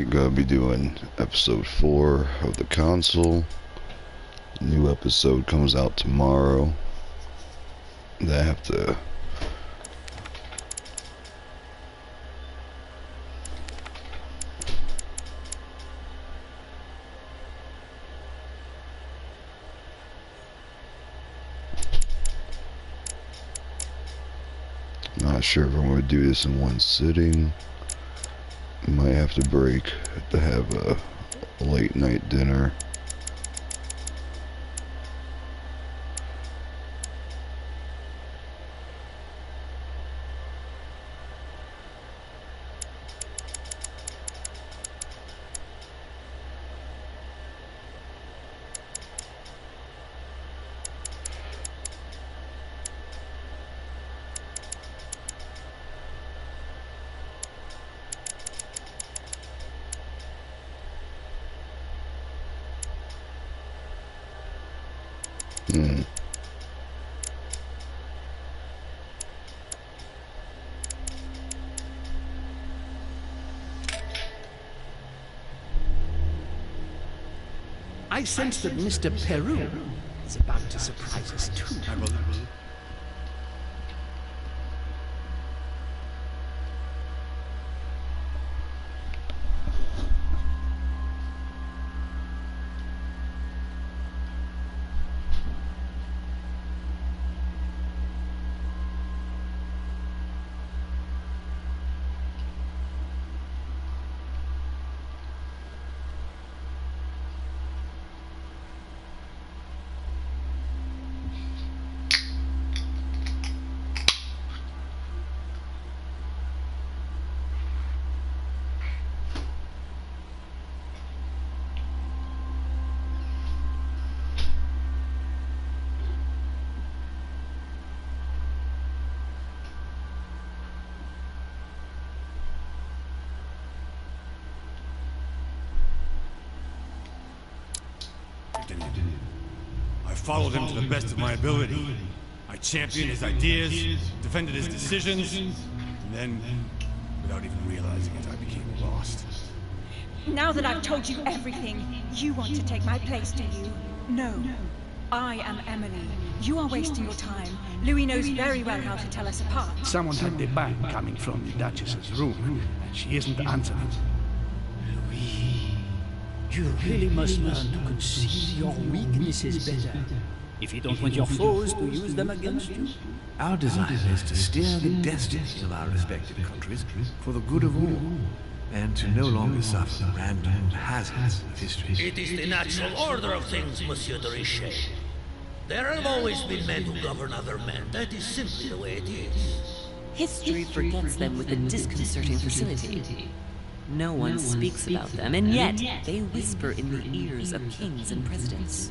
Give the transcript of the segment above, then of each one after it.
We're gonna be doing episode 4 of The Council. New episode comes out tomorrow. I have to... Not sure if I'm gonna do this in one sitting. Might have to break to have a late night dinner. I sense that Mr. Peru is about to surprise us too. I followed him to the best of my ability. I championed his ideas, defended his decisions, and then, without even realizing it, I became lost. Now that I've told you everything, you want to take my place, do you? No. I am Emily. You are wasting your time. Louis knows very well how to tell us apart. Someone had the bang coming from the Duchess's room, and she isn't answering. Louis, you really must learn to conceal your weaknesses better. If you don't want your foes to use them against you. Our desire is to steer the destinies of our respective countries for the good of all, and to no longer suffer the random hazards of history. It is the natural order of things, Monsieur de Richet. There have always been men who govern other men. That is simply the way it is. History forgets them with a disconcerting facility. No one speaks about them, and yet they whisper in the ears of kings and presidents.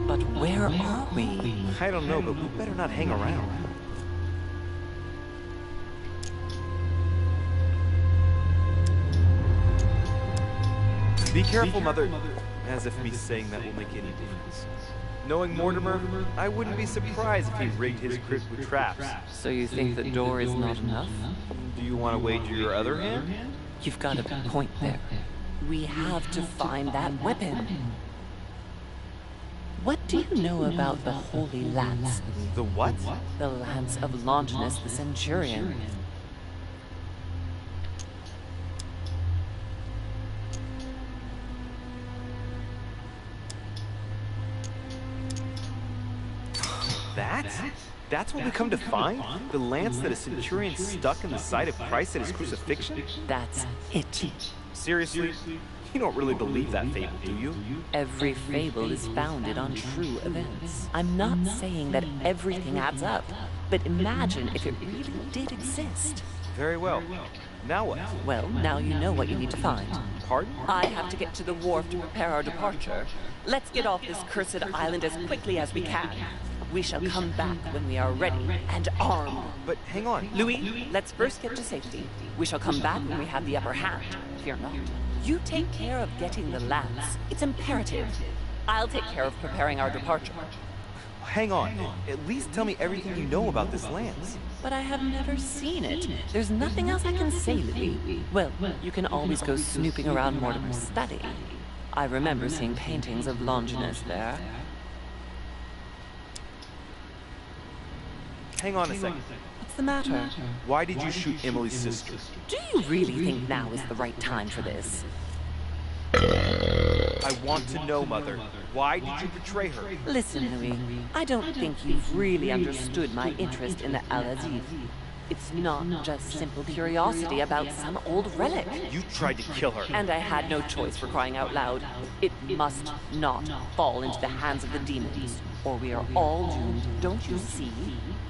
But where are we? I don't know, but we better not hang around. Be careful, Mother. As if me saying that will make any difference. Knowing Mortimer, I wouldn't be surprised if he rigged his crypt with traps. So you think the door is not enough? Do you want to wager your other hand? You've got a point there. We have to find that weapon. What do you know about the Holy Lance? The what? The Lance of Longinus the Centurion. That's what we come to find? The lance that a centurion stuck in the side of Christ at his crucifixion? That's it. Seriously? You don't really believe that fable, do you? Every fable is founded on true events. I'm not saying that everything adds up, but imagine if it really did exist. Very well. Now what? Well, now you know what you need to find. Pardon? I have to get to the wharf to prepare our departure. Let's get off this cursed island as quickly as we can. We shall come back when we are ready and armed. But hang on. Louis, let's first get to safety. We shall come back when we have the upper hand. Fear not. You take care of getting the lance. It's imperative. I'll take care of preparing our departure. Hang on. At least tell me everything you know about this lance. But I have never seen it. There's nothing else I can say, Louis. Well, you can always go snooping around Mortimer's study. I remember seeing paintings of Longinus there. Hang on a second. What's the matter? Why did you shoot Emily's sister? Do you really think now is the right time for this? I want to know, Mother. Why did you betray her? Listen, Louis. I don't think you've really understood my interest in the Al-Aziz. It's not just simple curiosity about some old relic. You tried to kill her. And I had no choice, for crying out loud. It must not fall into the hands of the demons, or we are all doomed, don't you see?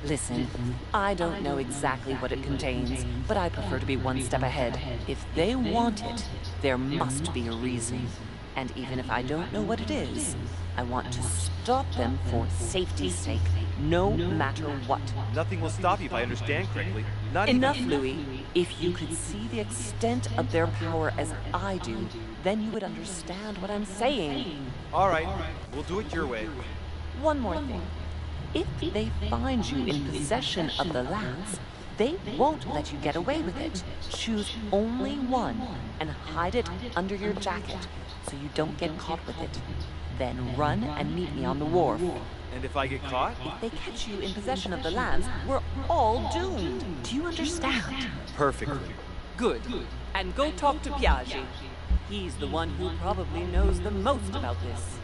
Listen, I don't know exactly what it contains, but I prefer to be one step ahead. If they want it, there must be a reason. And even if I don't know what it is, I want to stop them for safety's sake, no matter what. Nothing will stop you if I understand correctly. Not Enough, even... Louis. If you could see the extent of their power as I do, then you would understand what I'm saying. All right, we'll do it your way. One more thing. If they find you in possession of the lance, they won't let you get away with it. Choose only one and hide it under your jacket so you don't get caught with it. Then run and meet me on the wharf. And if I get caught? If they catch you in possession of the lance, we're all doomed. Do you understand? Perfectly. Good. And go talk to Piaggi. He's the one who probably knows the most about this.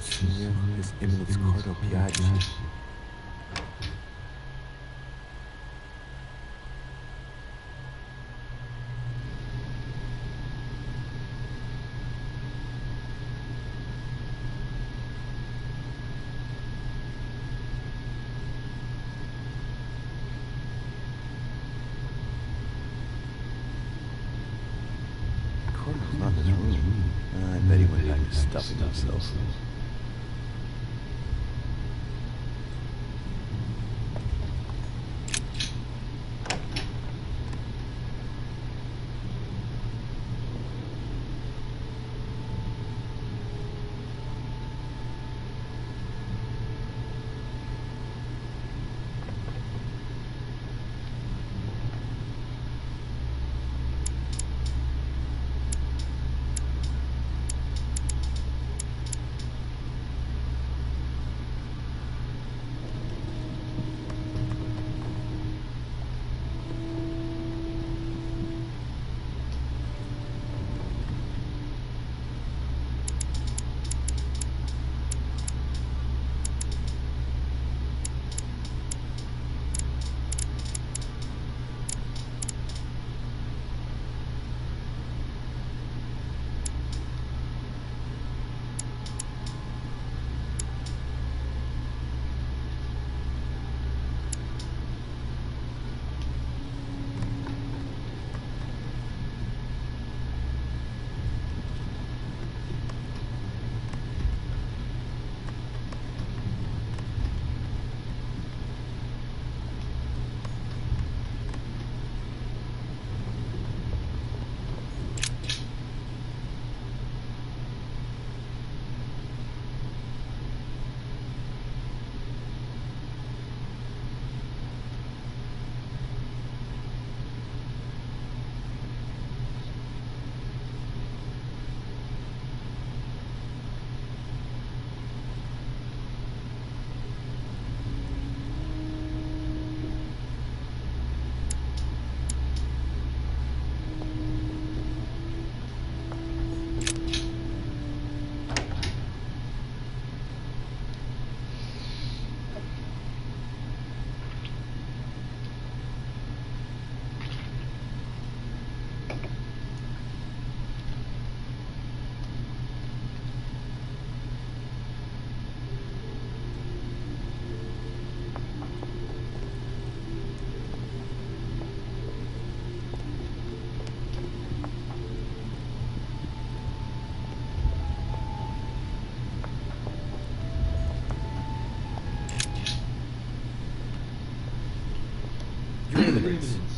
Señor, His Eminence Cardo Piaggi. Cardo's not in his room. I bet he went back to stuffing himself.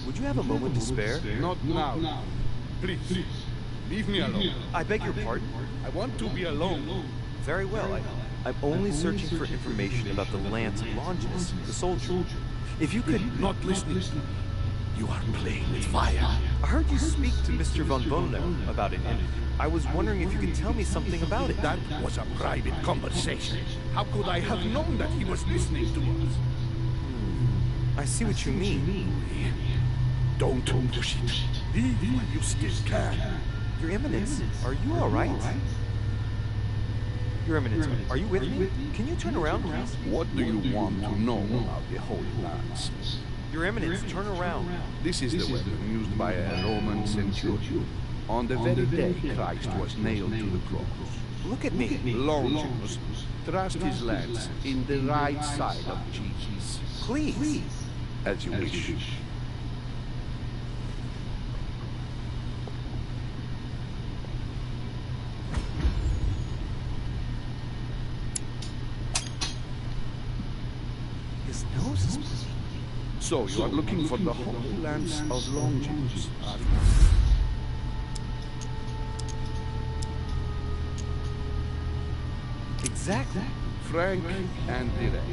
Would you have a moment to spare? Not now. Please, leave me alone. I beg your pardon? I want to be alone. Very well. I'm only searching for information about the Lance of Longinus, the soldier. If you could... Not listening. You are playing with fire. I heard you speak to Mr. von Bonner about it, and I was wondering if you could tell me something about it. That was a private conversation. How could I have known that he was listening to us? I see what you mean. Don't push it. Leave while you still can. Your Eminence, are you all right? Your Eminence, are you with me? Can you turn around, please? What do you want to know about the Holy Lance? Your Eminence, turn around. This is the weapon used by a Roman centurion on the very day Christ was nailed to the cross. Look at me. Longinus thrust his lance in the right side of Jesus. Please. As you wish. His nose is bleeding. So you are looking for the Holy Lance of Longinus, are you? Exactly. Frank and direct.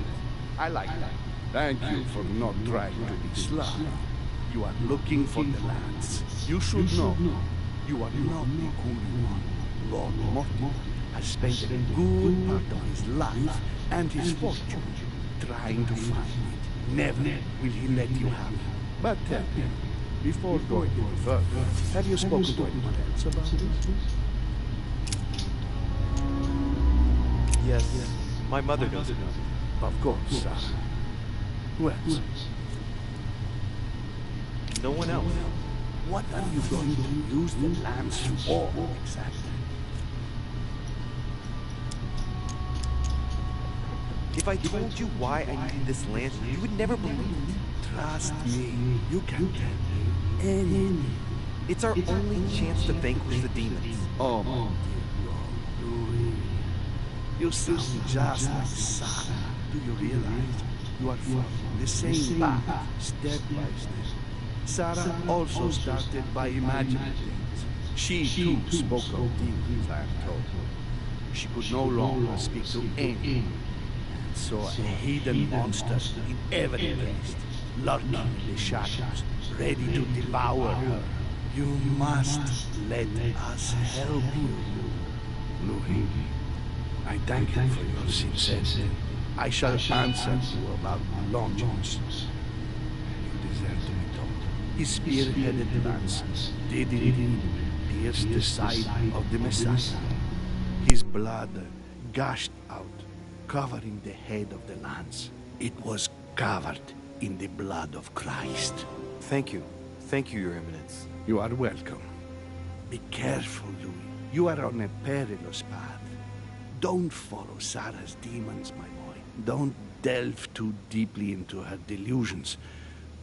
I like that. Thank you for not trying to be sly. You are looking for the lance. You should know. You are not the only one. Lord Mortimer has spent a good part of his life and his fortune trying to find it. Never will he let you have it. But tell me, before going any further, have you spoken to anyone else about this? Yes, my mother knows it. Of course, Sarah. Who else? No one else. What are you going to use the lands for, exactly? If I told you why I needed this land, you would never believe it. Trust me, you can tell me anything. It's our only chance to vanquish the demons. Oh, my dear Lord, Louis. You sound just like Sarah. Do you realize you are following the same path, step by step? Sarah also started by imagining things. She too spoke of demons, I am told. She could no longer speak to anyone, and saw a hidden monster in every place, lurking in the shadows, ready to devour her. You must let us help you. Louis, I thank you for your sincerity. I shall answer you about Longinus. You deserve to be told. His spear-headed lance did indeed pierce the side of the Messiah. His blood gushed out, covering the head of the lance. It was covered in the blood of Christ. Thank you. Thank you, Your Eminence. You are welcome. Be careful, Louis. You are on a perilous path. Don't follow Sarah's demons, my boy. Don't delve too deeply into her delusions,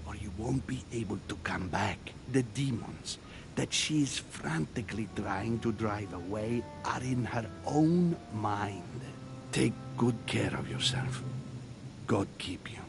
or you won't be able to come back. The demons that she is frantically trying to drive away are in her own mind. Take good care of yourself. God keep you.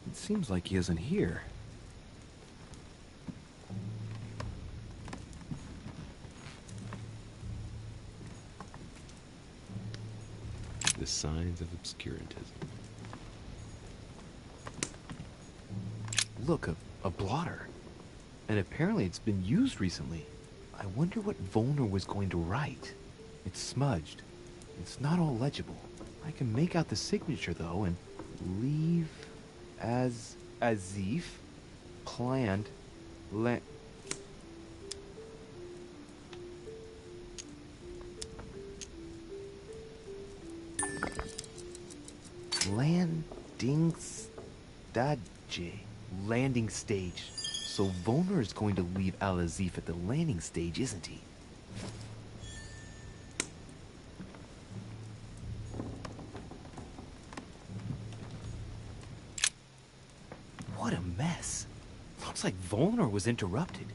It seems like he isn't here. The signs of obscurantism. Look, a blotter. And apparently it's been used recently. I wonder what Volner was going to write. It's smudged. It's not all legible. I can make out the signature though, and leave as if planned landing stage. So Volner is going to leave Al-Azif at the landing stage, isn't he? What a mess. Looks like Volner was interrupted.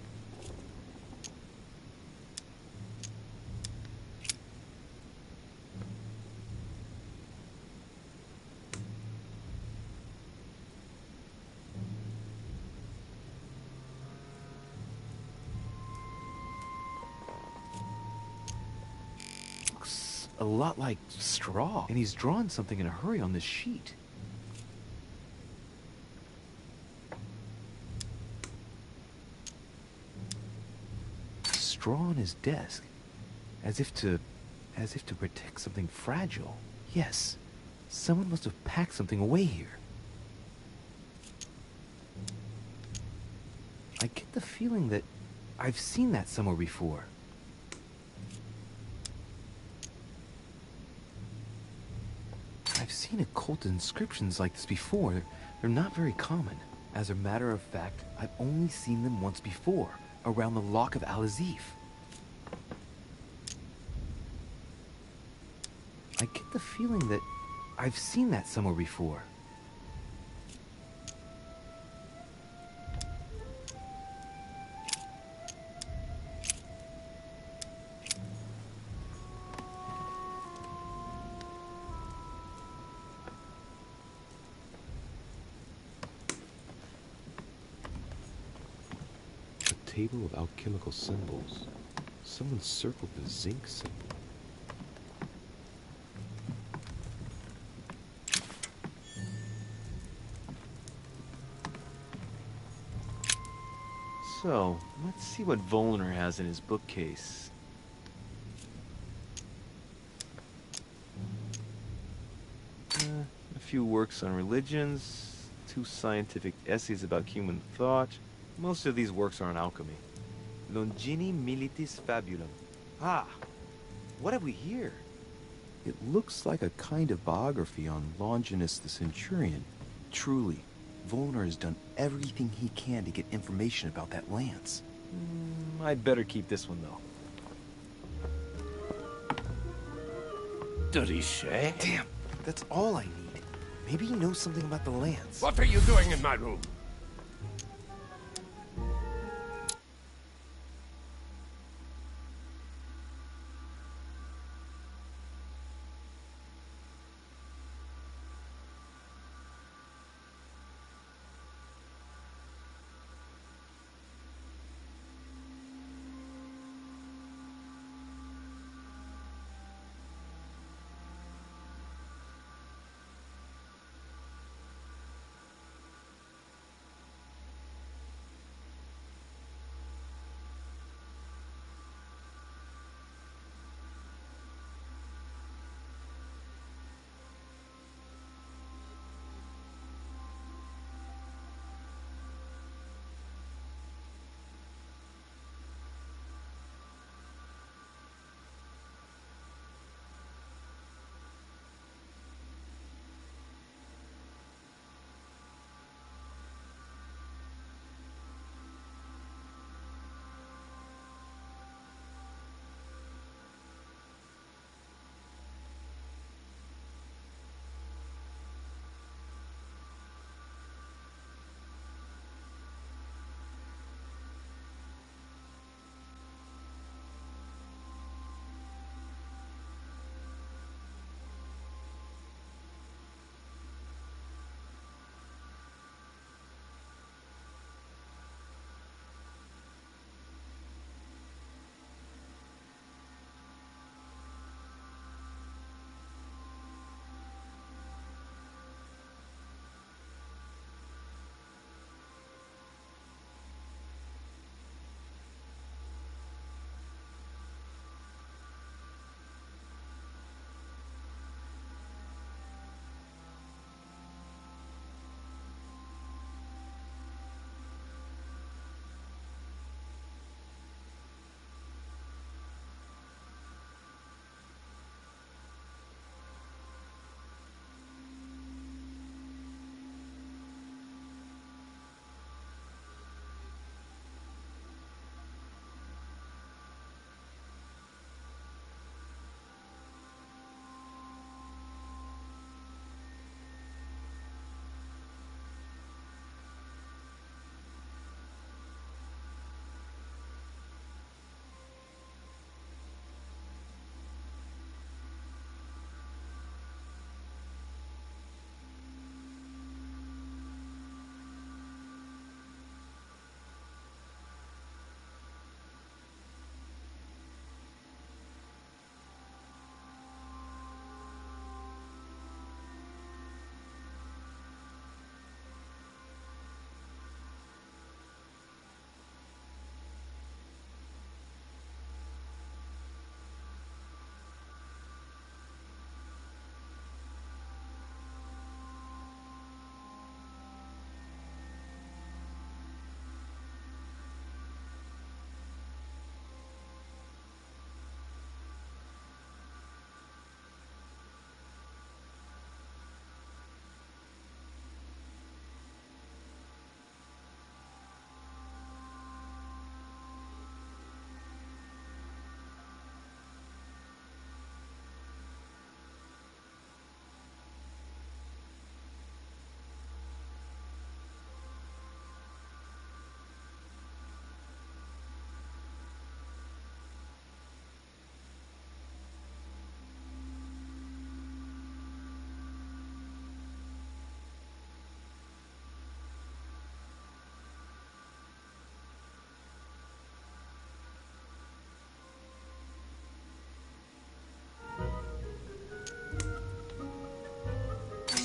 a lot like straw. And he's drawn something in a hurry on this sheet. Straw on his desk. As if to protect something fragile. Yes, someone must have packed something away here. I get the feeling that I've seen that somewhere before. I've seen occult inscriptions like this before. They're not very common. As a matter of fact, I've only seen them once before, around the Lock of Al-Azif. I get the feeling that I've seen that somewhere before. A table of alchemical symbols. Someone circled the zinc symbol. So, let's see what Volner has in his bookcase. A few works on religions, 2 scientific essays about human thought. Most of these works are on alchemy. Longini Militis Fabulum. Ah! What have we here? It looks like a kind of biography on Longinus the Centurion. Truly, Volner has done everything he can to get information about that lance. I'd better keep this one, though. Did he say? Damn, that's all I need. Maybe he knows something about the lance. What are you doing in my room?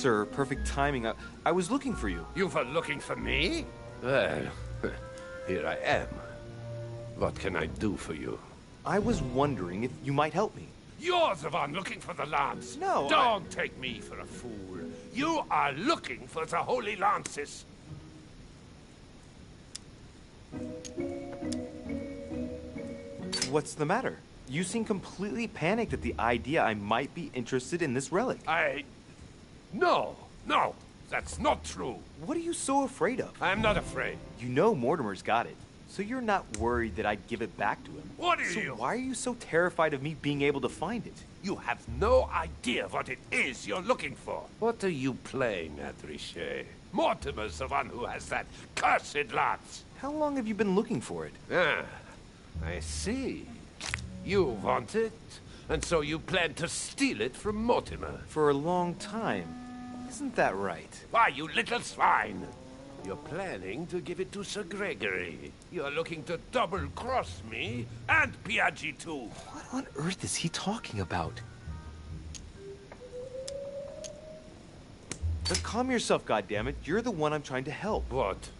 sir. Perfect timing. I was looking for you. You were looking for me? Well, here I am. What can I do for you? I was wondering if you might help me. You're the one looking for the lance. No, Don't take me for a fool. You are looking for the holy lances. What's the matter? You seem completely panicked at the idea I might be interested in this relic. No, that's not true. What are you so afraid of? I'm not afraid. You know Mortimer's got it, so you're not worried that I'd give it back to him. What are so you? Why are you so terrified of me being able to find it? You have no idea what it is you're looking for. What are you playing at, Richet? Mortimer's the one who has that cursed lance. How long have you been looking for it? Ah, I see. You want it, and so you plan to steal it from Mortimer. For a long time. Isn't that right? Why, you little swine! You're planning to give it to Sir Gregory. You're looking to double-cross me, and Piaggi too. What on earth is he talking about? But calm yourself, goddammit. You're the one I'm trying to help. What?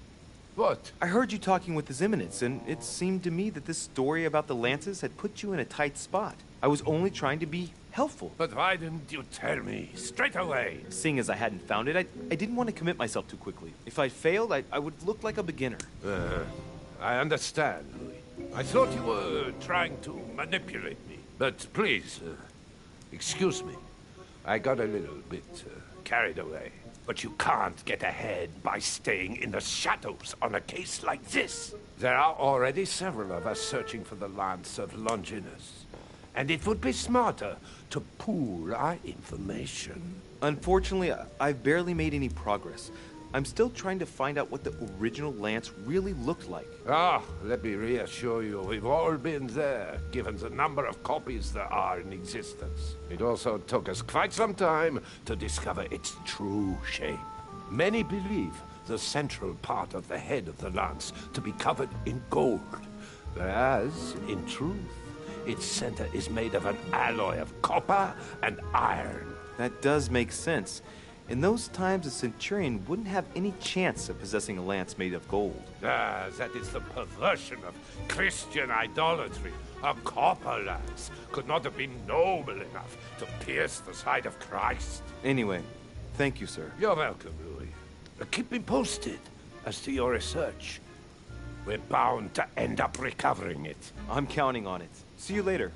What? I heard you talking with His Eminence, and it seemed to me that this story about the lances had put you in a tight spot. I was only trying to be helpful. But why didn't you tell me straight away? Seeing as I hadn't found it, I didn't want to commit myself too quickly. If I failed, I would look like a beginner. I understand, Louis. I thought you were trying to manipulate me. But please, excuse me. I got a little bit carried away. But you can't get ahead by staying in the shadows on a case like this. There are already several of us searching for the lance of Longinus. And it would be smarter to pool our information. Unfortunately, I've barely made any progress. I'm still trying to find out what the original lance really looked like. Let me reassure you, we've all been there, given the number of copies there are in existence. It also took us quite some time to discover its true shape. Many believe the central part of the head of the lance to be covered in gold, whereas, in truth, its center is made of an alloy of copper and iron. That does make sense. In those times, a centurion wouldn't have any chance of possessing a lance made of gold. That is the perversion of Christian idolatry. A copper lance could not have been noble enough to pierce the side of Christ. Anyway, thank you, sir. You're welcome, Louis. Keep me posted as to your research. We're bound to end up recovering it. I'm counting on it. See you later.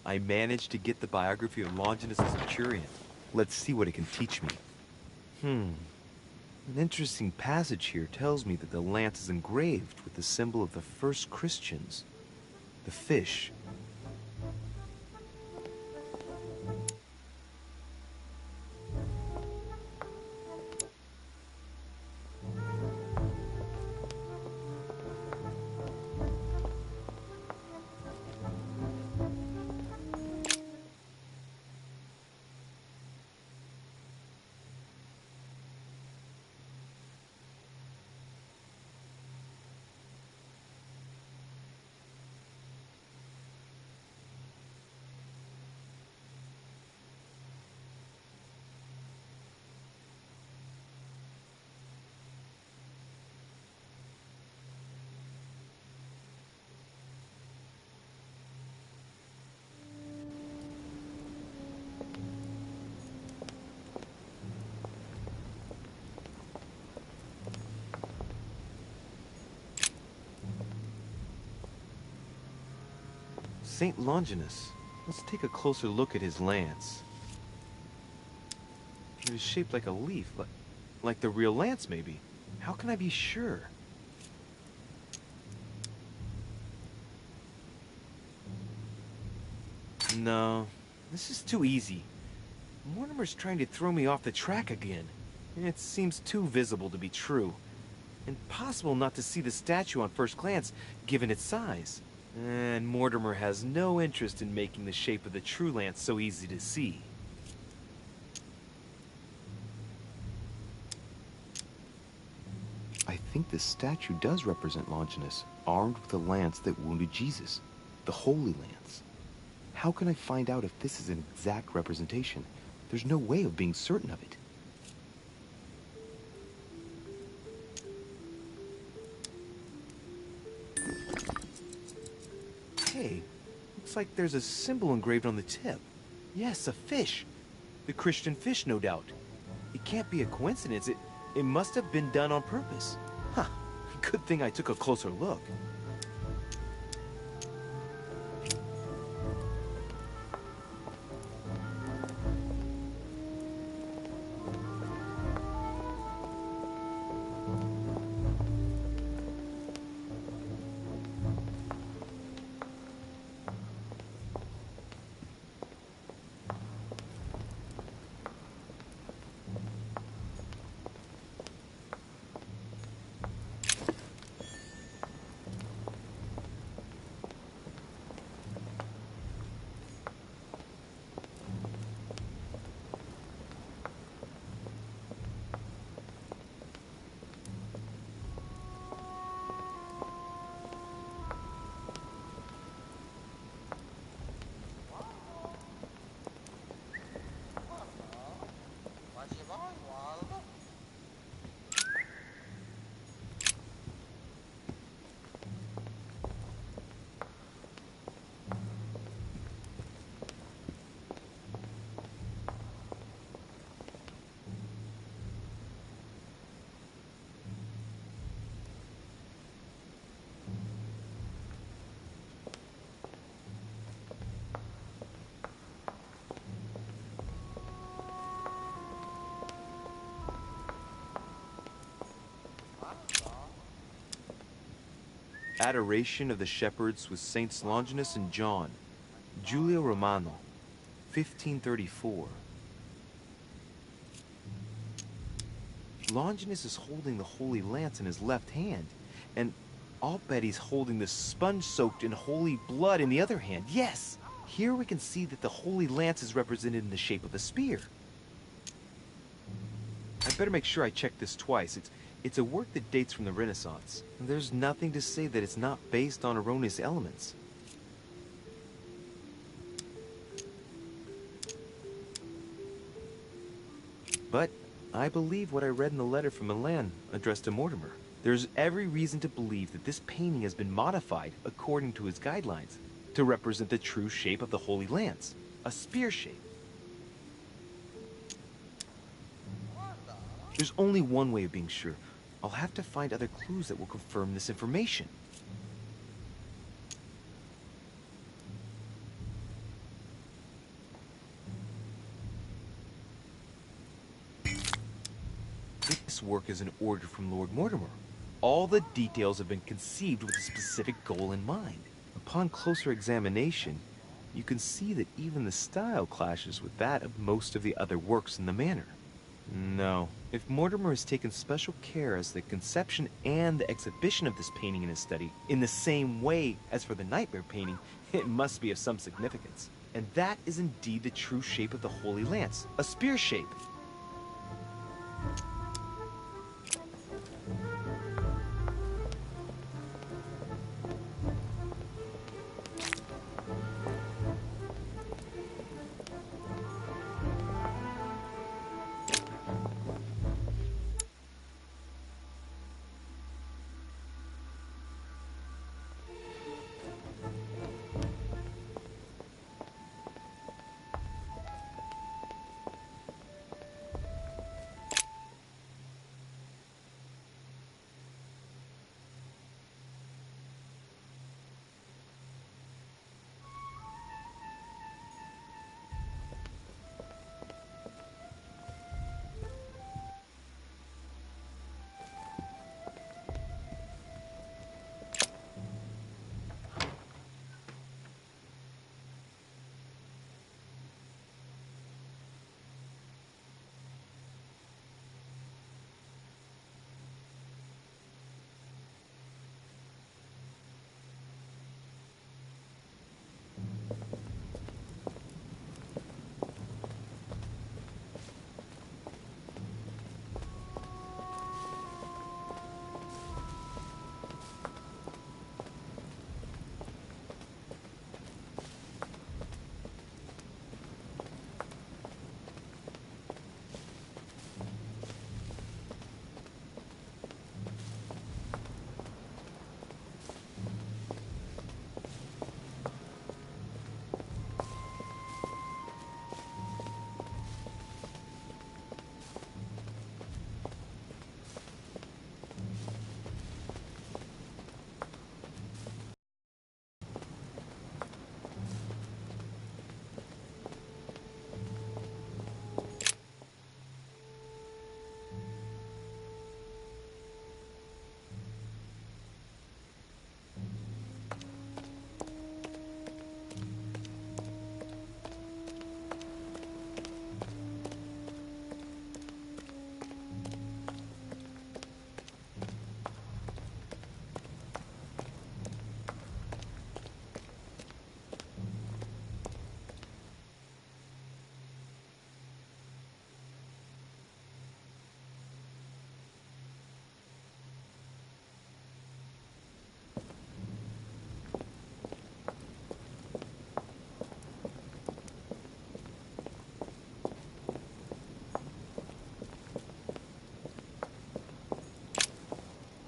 I managed to get the biography of Longinus the Centurion. Let's see what it can teach me. An interesting passage here tells me that the lance is engraved with the symbol of the first Christians, the fish. Saint Longinus. Let's take a closer look at his lance. It is shaped like a leaf, like the real lance, maybe. How can I be sure? No, this is too easy. Mortimer's trying to throw me off the track again. It seems too visible to be true. Impossible not to see the statue on first glance, given its size. And Mortimer has no interest in making the shape of the true lance so easy to see. I think this statue does represent Longinus, armed with a lance that wounded Jesus. The Holy Lance. How can I find out if this is an exact representation? There's no way of being certain of it. Hey, looks like there's a symbol engraved on the tip. Yes, a fish. The Christian fish, no doubt. It can't be a coincidence. It must have been done on purpose. Huh. Good thing I took a closer look. Adoration of the Shepherds with Saints Longinus and John. Giulio Romano, 1534. Longinus is holding the Holy Lance in his left hand, and I'll bet he's holding the sponge soaked in holy blood in the other hand. Yes! Here we can see that the Holy Lance is represented in the shape of a spear. I better make sure I check this twice. It's a work that dates from the Renaissance, and there's nothing to say that it's not based on erroneous elements. But I believe what I read in the letter from Milan addressed to Mortimer. There's every reason to believe that this painting has been modified according to his guidelines to represent the true shape of the Holy Lance, a spear shape. There's only one way of being sure. I'll have to find other clues that will confirm this information. This work is an order from Lord Mortimer. All the details have been conceived with a specific goal in mind. Upon closer examination, you can see that even the style clashes with that of most of the other works in the manor. No. If Mortimer has taken special care as the conception and the exhibition of this painting in his study, in the same way as for the nightmare painting, it must be of some significance. And that is indeed the true shape of the Holy Lance, a spear shape.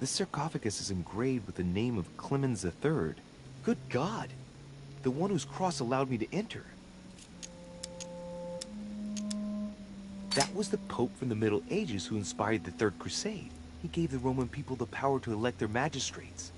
The sarcophagus is engraved with the name of Clemens III. Good God! The one whose cross allowed me to enter. That was the Pope from the Middle Ages who inspired the Third Crusade. He gave the Roman people the power to elect their magistrates.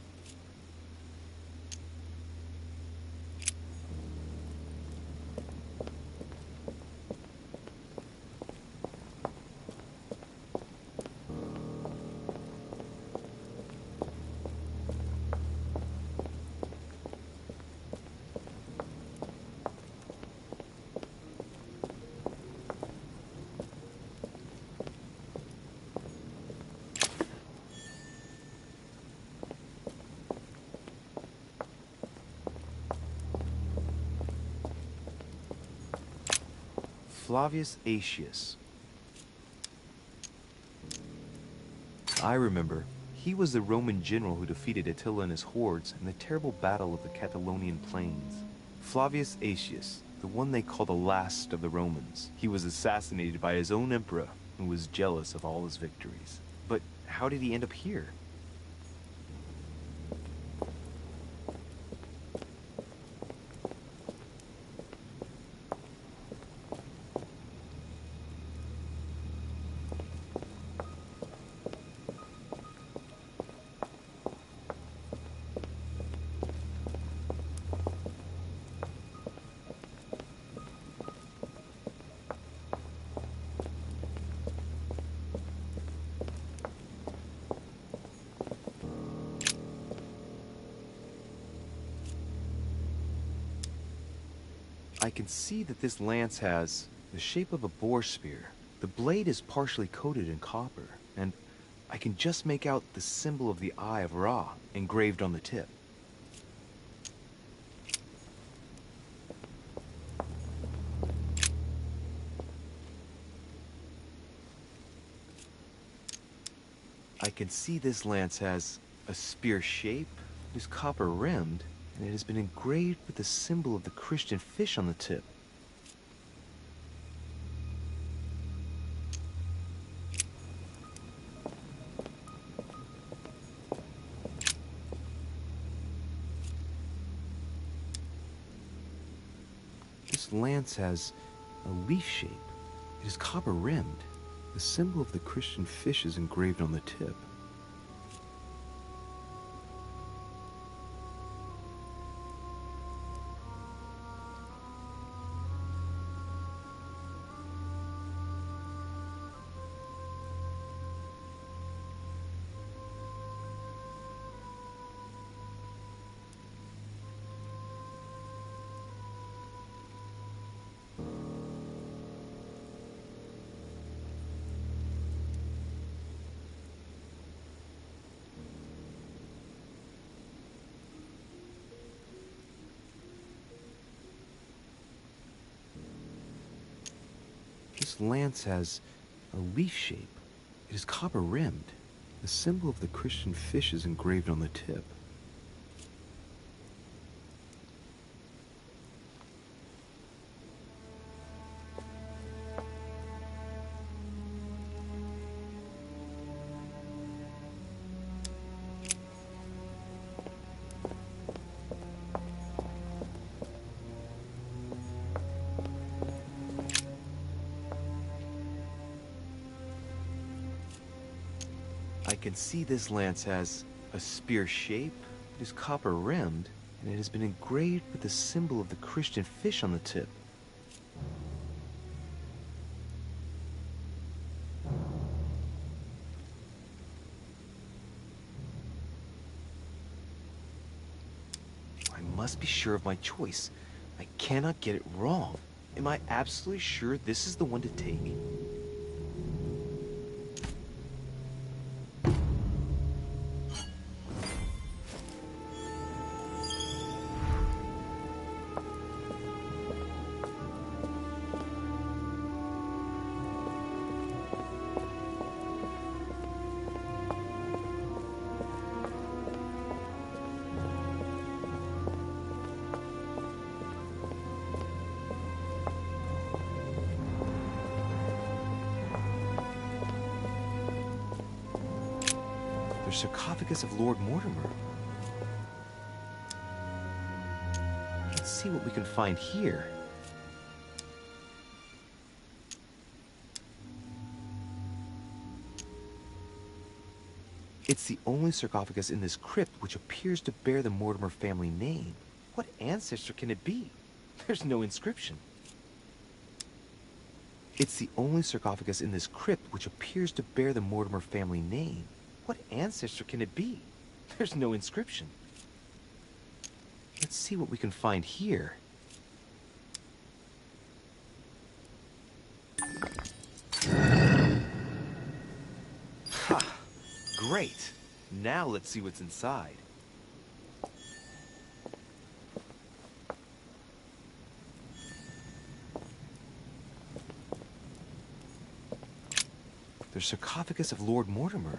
Flavius Aetius. I remember. He was the Roman general who defeated Attila and his hordes in the terrible battle of the Catalonian plains. Flavius Aetius, the one they call the last of the Romans. He was assassinated by his own emperor, who was jealous of all his victories. But how did he end up here? I can see that this lance has the shape of a boar spear. The blade is partially coated in copper, and I can just make out the symbol of the Eye of Ra engraved on the tip. I can see this lance has a spear shape, it is copper rimmed, and it has been engraved with the symbol of the Christian fish on the tip. This lance has a leaf shape. It is copper rimmed. The symbol of the Christian fish is engraved on the tip. This lance has a leaf shape. It is copper rimmed. The symbol of the Christian fish is engraved on the tip. I can see this lance has a spear shape, it is copper rimmed, and it has been engraved with the symbol of the Christian fish on the tip. I must be sure of my choice. I cannot get it wrong. Am I absolutely sure this is the one to take? The sarcophagus of Lord Mortimer. Let's see what we can find here. It's the only sarcophagus in this crypt which appears to bear the Mortimer family name. What ancestor can it be? There's no inscription. It's the only sarcophagus in this crypt which appears to bear the Mortimer family name. What ancestor can it be? There's no inscription. Let's see what we can find here. Ha! Great. Now let's see what's inside. The sarcophagus of Lord Mortimer.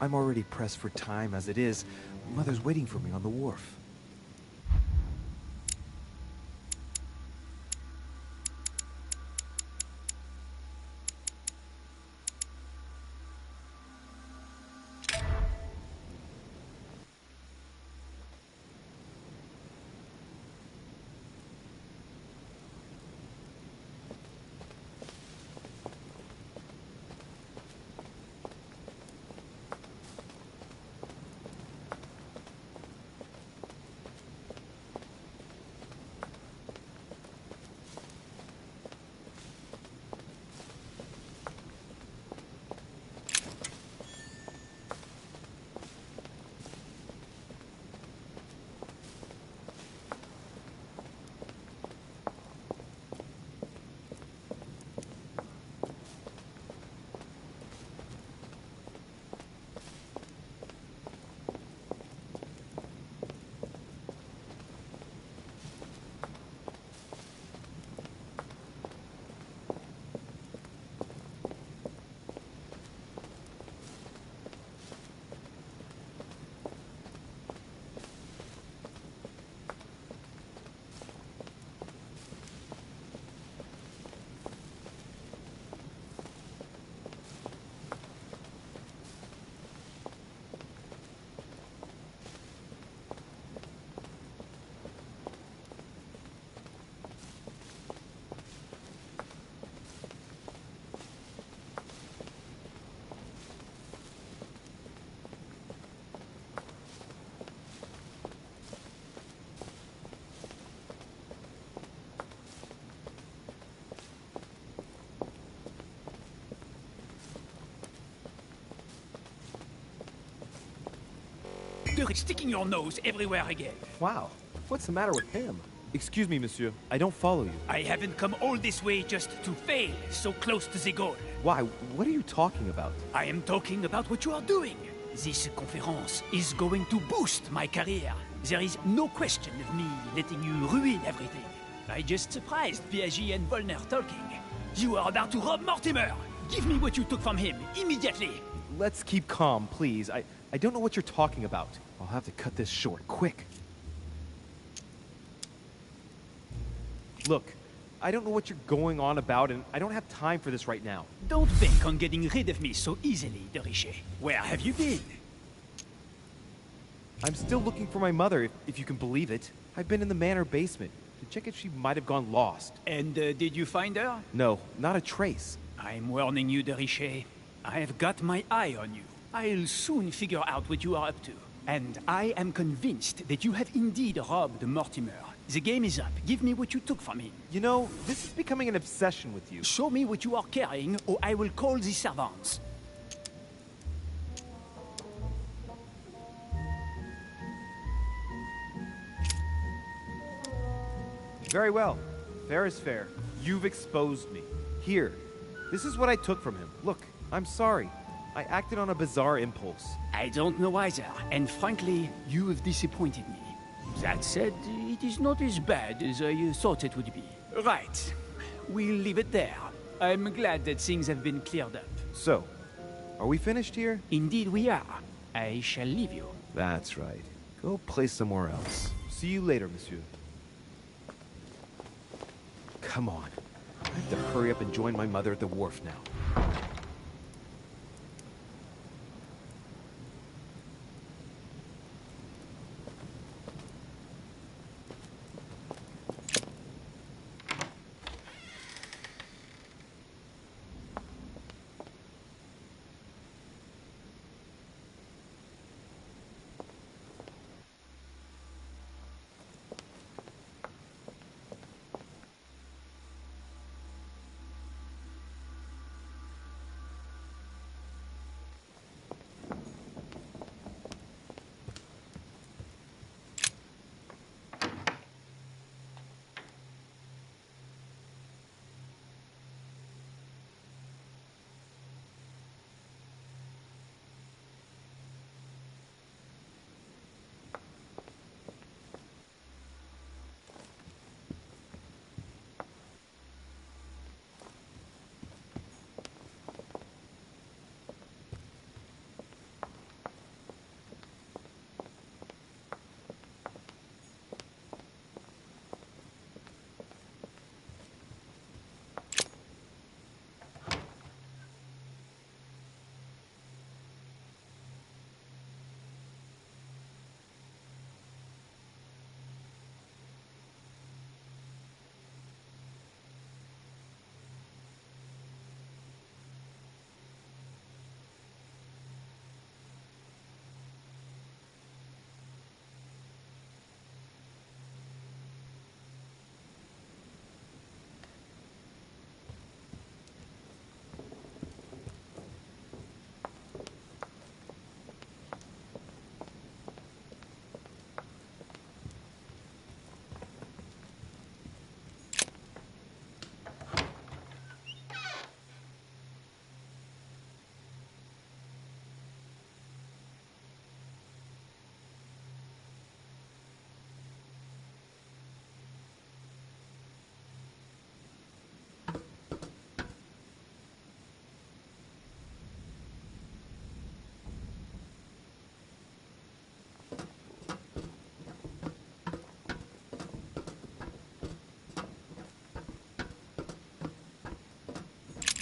I'm already pressed for time as it is. Mother's waiting for me on the wharf. you're sticking your nose everywhere again. Wow, what's the matter with him? Excuse me, monsieur. I don't follow you. I haven't come all this way just to fail so close to the goal. Why? What are you talking about? I am talking about what you are doing. This conference is going to boost my career. There is no question of me letting you ruin everything. I just surprised Piaget and Volner talking. You are about to rob Mortimer. Give me what you took from him, immediately. Let's keep calm, please. I don't know what you're talking about. I'll have to cut this short, quick. Look, I don't know what you're going on about, and I don't have time for this right now. Don't bank on getting rid of me so easily, de Richet. Where have you been? I'm still looking for my mother, if you can believe it. I've been in the manor basement to check if she might have gone lost. And did you find her? No, not a trace. I'm warning you, de Richet. I have got my eye on you. I'll soon figure out what you are up to. And I am convinced that you have indeed robbed Mortimer. The game is up. Give me what you took from him. You know, this is becoming an obsession with you. Show me what you are carrying, or I will call the servants. Very well. Fair is fair. You've exposed me. Here. This is what I took from him. Look, I'm sorry. I acted on a bizarre impulse. I don't know either, and frankly, you have disappointed me. That said, it is not as bad as I thought it would be. Right. We'll leave it there. I'm glad that things have been cleared up. So, are we finished here? Indeed we are. I shall leave you. That's right. Go play somewhere else. See you later, monsieur. Come on. I have to hurry up and join my mother at the wharf now.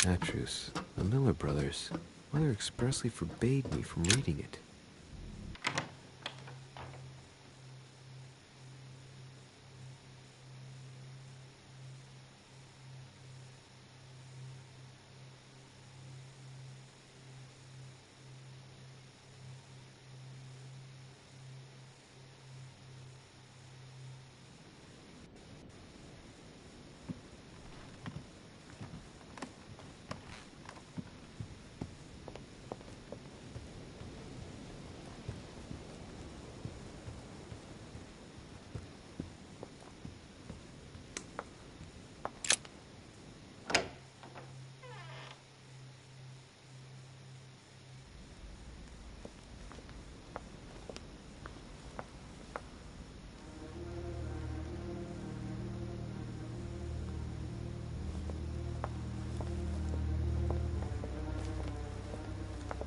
That truce. The Miller brothers. Mother expressly forbade me from reading it.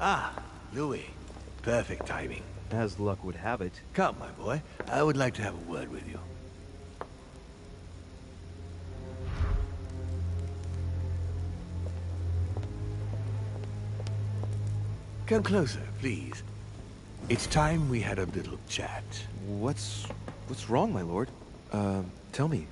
Ah, Louis. Perfect timing. As luck would have it. Come, my boy. I would like to have a word with you. Come closer, please. It's time we had a little chat. What's wrong, my lord? Tell me,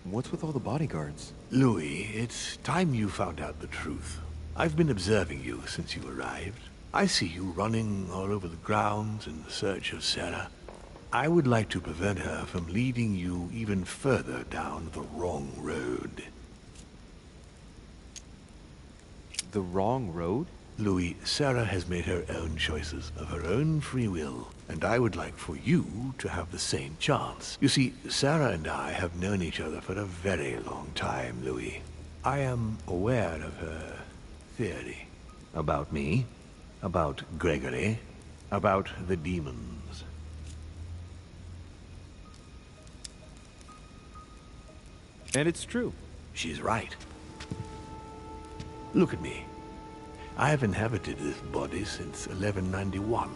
what's with all the bodyguards? Louis, it's time you found out the truth. I've been observing you since you arrived. I see you running all over the grounds in search of Sarah. I would like to prevent her from leading you even further down the wrong road. The wrong road? Louis, Sarah has made her own choices of her own free will, and I would like for you to have the same chance. You see, Sarah and I have known each other for a very long time, Louis. I am aware of her theory. About me, about Gregory, about the demons. And it's true. She's right. Look at me. I have inhabited this body since 1191.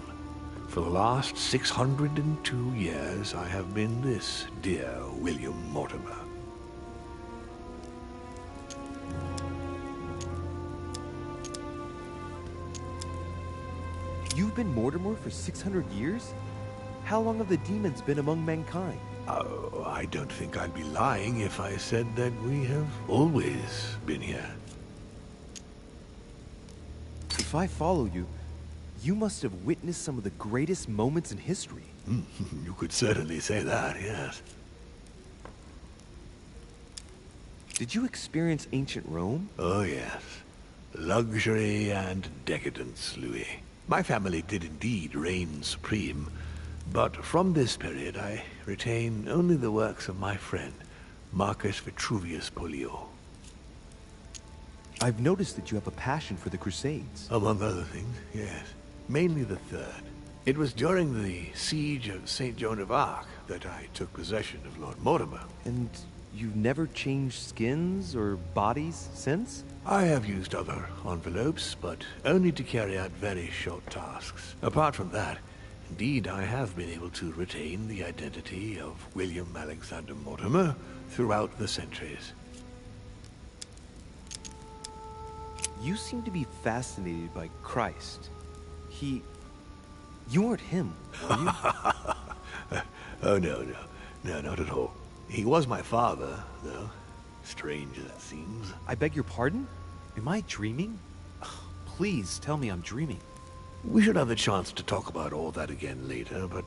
For the last 602 years, I have been this dear William Mortimer. You've been Mortimer for 600 years? How long have the demons been among mankind? Oh, I don't think I'd be lying if I said that we have always been here. If I follow you, you must have witnessed some of the greatest moments in history. You could certainly say that, yes. Did you experience ancient Rome? Oh, yes. Luxury and decadence, Louis. My family did indeed reign supreme, but from this period I retain only the works of my friend, Marcus Vitruvius Pollio. I've noticed that you have a passion for the Crusades. Among other things, yes. Mainly the third. It was during the siege of St. Joan of Arc that I took possession of Lord Mortimer. And you've never changed skins or bodies since? I have used other envelopes, but only to carry out very short tasks. Apart from that, indeed I have been able to retain the identity of William Alexander Mortimer throughout the centuries. You seem to be fascinated by Christ. You weren't him, were you? Oh, no, not at all. He was my father, though. Strange as it seems. I beg your pardon? Am I dreaming? Please tell me I'm dreaming. We should have the chance to talk about all that again later, but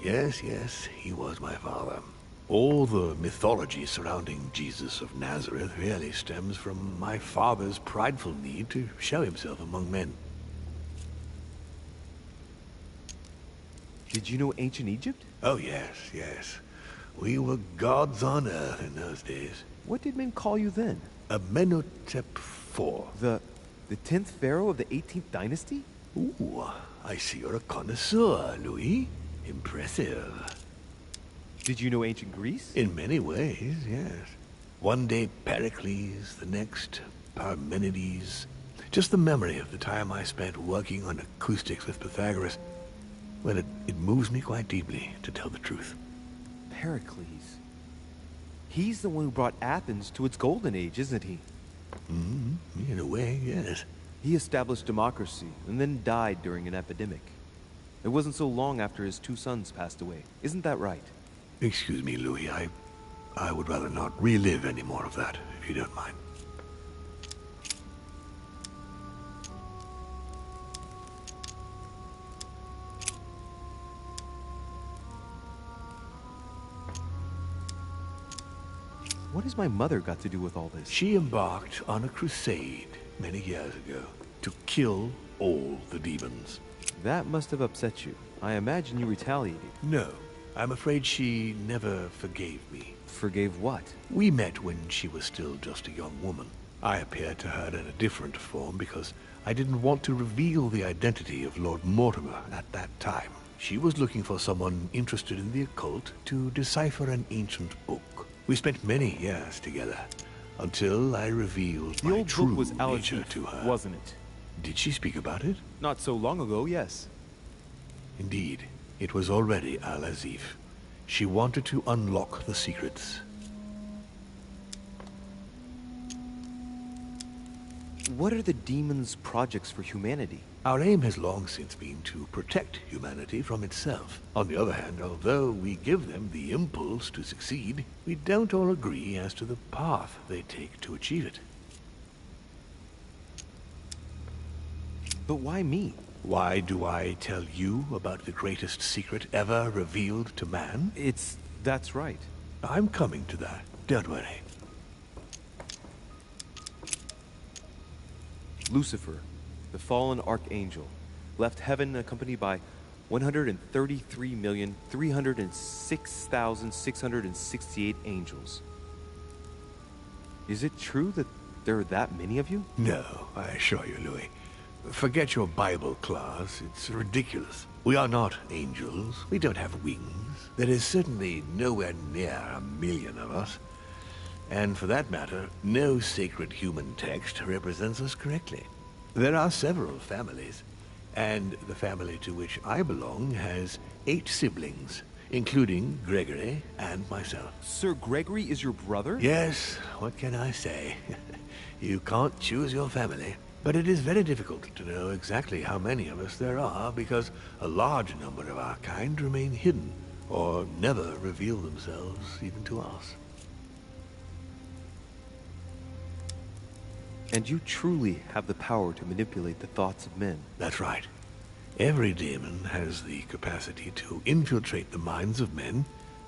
yes, he was my father. All the mythology surrounding Jesus of Nazareth really stems from my father's prideful need to show himself among men. Did you know ancient Egypt? Oh, yes. We were gods on earth in those days. What did men call you then? Amenhotep IV. The 10th pharaoh of the 18th dynasty? Ooh, I see you're a connoisseur, Louis. Impressive. Did you know ancient Greece? In many ways, yes. One day Pericles, the next Parmenides. Just the memory of the time I spent working on acoustics with Pythagoras, well, it moves me quite deeply, to tell the truth. Pericles. He's the one who brought Athens to its golden age, isn't he? In a way, yes. He established democracy and then died during an epidemic. It wasn't so long after his 2 sons passed away. Isn't that right? Excuse me, Louis. I would rather not relive any more of that, if you don't mind. What has my mother got to do with all this? She embarked on a crusade many years ago to kill all the demons. That must have upset you. I imagine you retaliated. No, I'm afraid she never forgave me. Forgave what? We met when she was still just a young woman. I appeared to her in a different form because I didn't want to reveal the identity of Lord Mortimer at that time. She was looking for someone interested in the occult to decipher an ancient book. We spent many years together until I revealed my true nature to her. Wasn't it? Did she speak about it? Not so long ago, yes. Indeed, it was already Al-Azif. She wanted to unlock the secrets. What are the demons' projects for humanity? Our aim has long since been to protect humanity from itself. On the other hand, although we give them the impulse to succeed, we don't all agree as to the path they take to achieve it. But why me? Why do I tell you about the greatest secret ever revealed to man? That's right. I'm coming to that, don't worry. Lucifer, the fallen archangel, left heaven accompanied by 133,306,668 angels. Is it true that there are that many of you? No, I assure you, Louis. Forget your Bible class. It's ridiculous. We are not angels. We don't have wings. There is certainly nowhere near 1,000,000 of us. And for that matter, no sacred human text represents us correctly. There are several families, and the family to which I belong has 8 siblings, including Gregory and myself. Sir Gregory is your brother? Yes, what can I say? You can't choose your family. But it is very difficult to know exactly how many of us there are, because a large number of our kind remain hidden, or never reveal themselves even to us. And you truly have the power to manipulate the thoughts of men. That's right. Every demon has the capacity to infiltrate the minds of men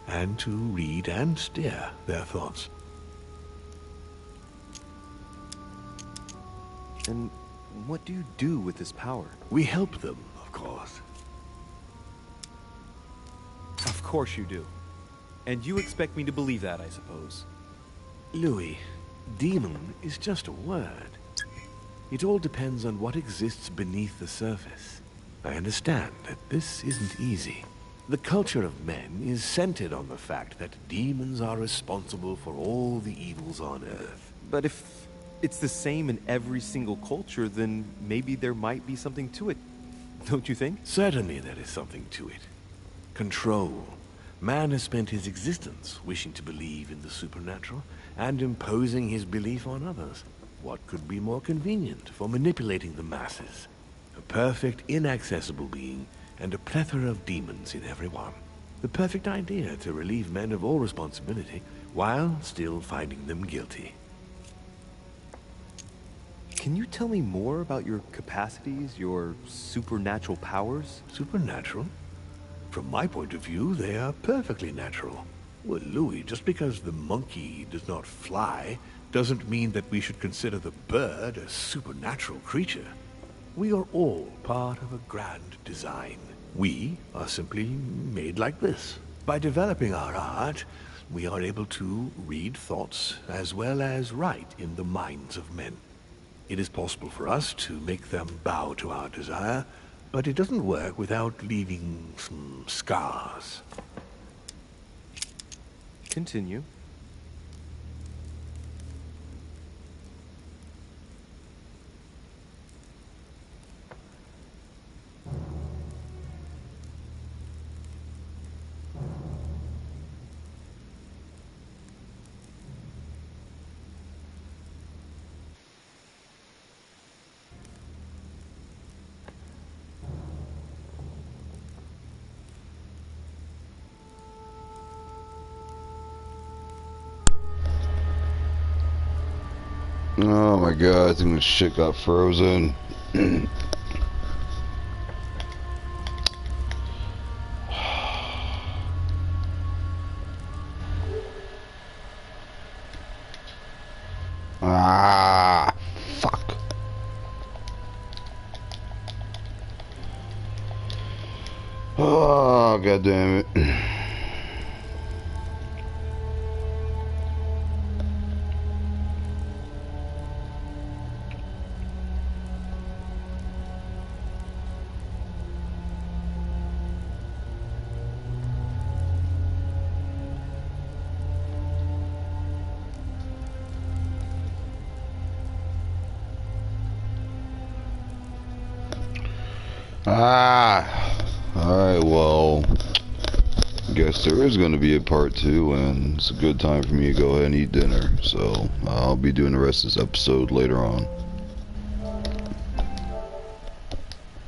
and to read and steer their thoughts. And what do you do with this power? We help them, of course. Of course you do. And you expect me to believe that, I suppose. Louis, demon is just a word. It all depends on what exists beneath the surface. I understand that this isn't easy. The culture of men is centered on the fact that demons are responsible for all the evils on Earth. But if it's the same in every single culture, then maybe there might be something to it. Don't you think? Certainly there is something to it. Control. Man has spent his existence wishing to believe in the supernatural and imposing his belief on others. What could be more convenient for manipulating the masses? A perfect, inaccessible being and a plethora of demons in every one. The perfect idea to relieve men of all responsibility while still finding them guilty. Can you tell me more about your capacities, your supernatural powers? Supernatural? From my point of view, they are perfectly natural. Well, Louis, just because the monkey does not fly doesn't mean that we should consider the bird a supernatural creature. We are all part of a grand design. We are simply made like this. By developing our art, we are able to read thoughts as well as write in the minds of men. It is possible for us to make them bow to our desire, but it doesn't work without leaving some scars. Continue. Oh my god, I think this shit got frozen. Ah, fuck. Oh, god damn it. Alright, well, guess there is going to be a part 2, and it's a good time for me to go ahead and eat dinner. So, I'll be doing the rest of this episode later on.